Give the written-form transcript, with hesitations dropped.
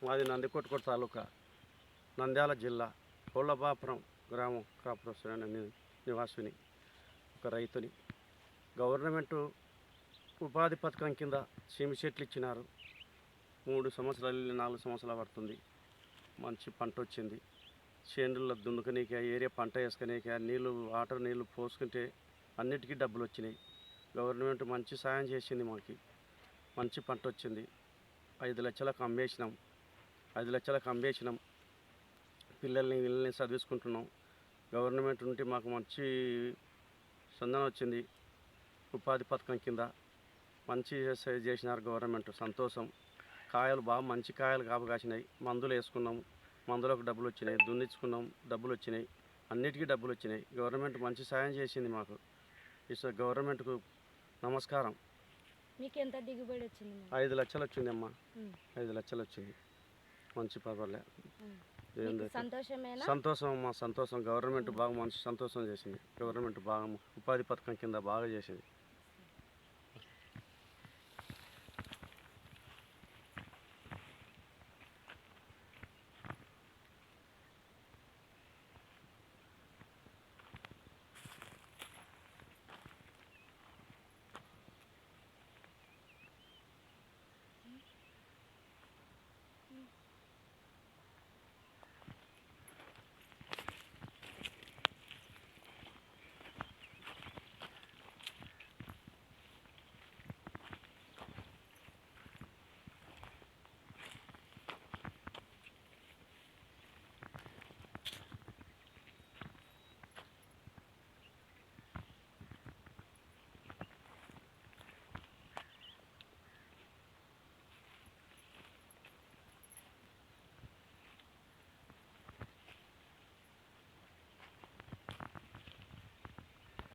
మాది నందికొట్కూరు తాలూకా, నంద్యాల జిల్లా, కోళ్ళబాపురం గ్రామం కాపురస్తున్న నివాసిని, ఒక రైతుని. గవర్నమెంటు ఉపాధి పథకం కింద సీమ చెట్లు ఇచ్చినారు. 3 సంవత్సరాలు 4 సంవత్సరాలు పడుతుంది. మంచి పంట వచ్చింది. చేనుల్లో దున్నుకనీకి, ఏరియా పంట వేసుకునేకి, వాటర్ నీళ్ళు పోసుకుంటే అన్నిటికీ డబ్బులు వచ్చినాయి. గవర్నమెంట్ మంచి సాయం చేసింది. మాకు మంచి పంట వచ్చింది. 5 లక్షలకు అమ్మేసినాం. 5 లక్షలకు అమ్మేసినాం. పిల్లల్ని చదివించుకుంటున్నాం. గవర్నమెంట్ నుండి మాకు మంచి స్పందన వచ్చింది. ఉపాధి పథకం కింద మంచి చేసినారు గవర్నమెంట్. సంతోషం. కాయలు బాగా మంచి కాయలు కాసినాయి. మందులు వేసుకున్నాం, మందులకు డబ్బులు వచ్చినాయి. దున్నించుకున్నాం, డబ్బులు వచ్చినాయి. అన్నిటికీ డబ్బులు వచ్చినాయి. గవర్నమెంట్ మంచి సాయం చేసింది మాకు. ఈ గవర్నమెంట్కు నమస్కారం. మీకు ఎంత దిగుబడి వచ్చింది? 5 లక్షలు వచ్చింది అమ్మా. 5 లక్షలు వచ్చింది. మంచి పర్వాలే. సంతోషం అమ్మా, సంతోషం. గవర్నమెంట్ బాగా మంచి సంతోషం చేసింది. గవర్నమెంట్ బాగా ఉపాధి పథకం కింద బాగా చేసింది.